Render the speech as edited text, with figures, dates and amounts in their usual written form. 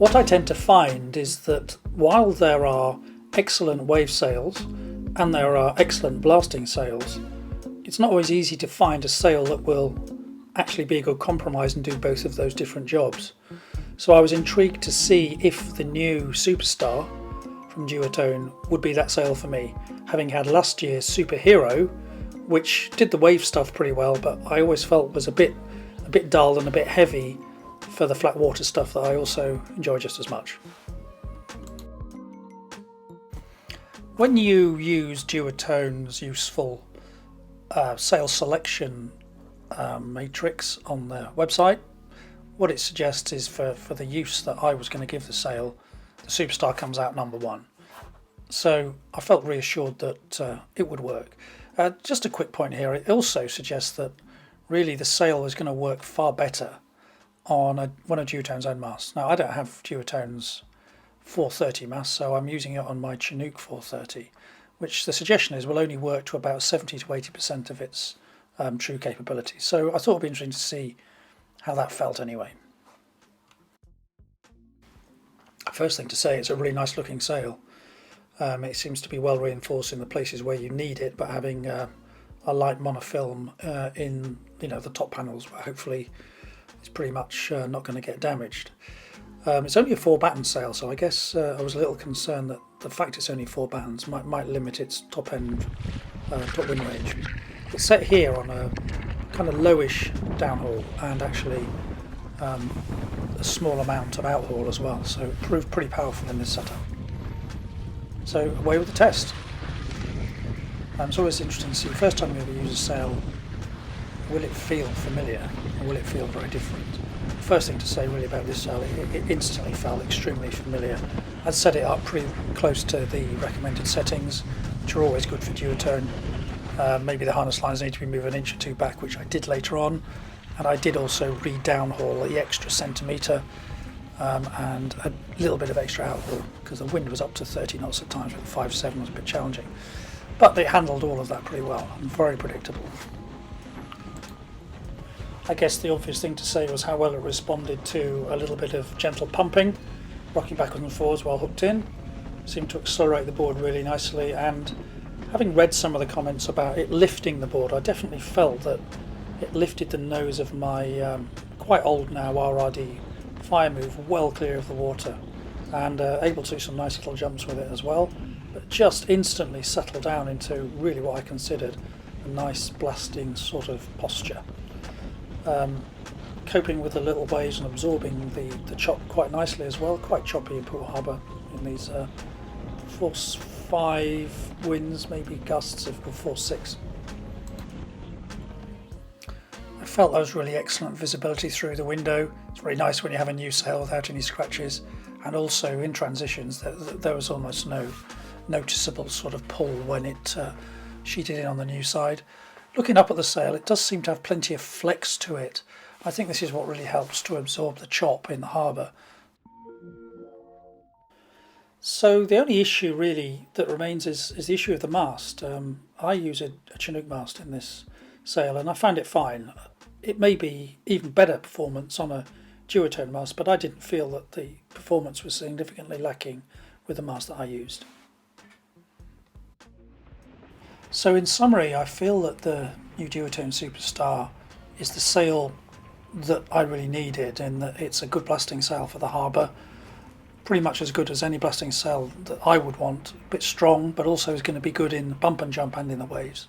What I tend to find is that while there are excellent wave sails and there are excellent blasting sails, it's not always easy to find a sail that will actually be a good compromise and do both of those different jobs. So I was intrigued to see if the new Superstar from Duotone would be that sail for me, having had last year's Superhero, which did the wave stuff pretty well, but I always felt was a bit dull and a bit heavy for the flat water stuff that I also enjoy just as much. When you use Duotone's useful sail selection matrix on their website, what it suggests is for the use that I was going to give the sail, the Superstar comes out number one. So I felt reassured that it would work. Just a quick point here, it also suggests that really the sail is going to work far better on one of Duotone's own masts. Now I don't have Duotone's 430 mast, so I'm using it on my Chinook 430, which the suggestion is will only work to about 70 to 80% of its true capability. So I thought it would be interesting to see how that felt anyway. First thing to say, it's a really nice looking sail. It seems to be well reinforced in the places where you need it, but having a light monofilm in the top panels where hopefully it's pretty much not going to get damaged. It's only a 4-batten sail, so I guess I was a little concerned that the fact it's only 4 battens might limit its top wind range. It's set here on a kind of lowish downhaul and actually a small amount of outhaul as well, so it proved pretty powerful in this setup. So away with the test. It's always interesting to see the first time you ever use a sail, will it feel familiar or will it feel very different? The first thing to say really about this sail, it instantly felt extremely familiar. I'd set it up pretty close to the recommended settings, which are always good for Duotone. Maybe the harness lines need to be moved an inch or two back, which I did later on, and I did also re-downhaul the extra centimetre and a little bit of extra outhaul because the wind was up to 30 knots at times, with 5.7 was a bit challenging. But they handled all of that pretty well and very predictable. I guess the obvious thing to say was how well it responded to a little bit of gentle pumping, rocking backwards and forwards while hooked in. Seemed to accelerate the board really nicely, and having read some of the comments about it lifting the board, I definitely felt that it lifted the nose of my quite old now RRD fire move well clear of the water, and able to do some nice little jumps with it as well, but just instantly settled down into really what I considered a nice blasting sort of posture. Coping with the little waves and absorbing the chop quite nicely as well, quite choppy in Port Harbour in these force 5 winds, maybe gusts of force 6. I felt there was really excellent visibility through the window. It's very nice when you have a new sail without any scratches, and also in transitions there was almost no noticeable sort of pull when it sheeted in on the new side. Looking up at the sail, it does seem to have plenty of flex to it. I think this is what really helps to absorb the chop in the harbour. So the only issue really that remains is the issue of the mast. I use a Chinook mast in this sail and I found it fine. It may be even better performance on a Duotone mast, but I didn't feel that the performance was significantly lacking with the mast that I used. So in summary, I feel that the new Duotone Superstar is the sail that I really needed, in that it's a good blasting sail for the harbour, pretty much as good as any blasting sail that I would want, a bit strong, but also is going to be good in bump and jump and in the waves.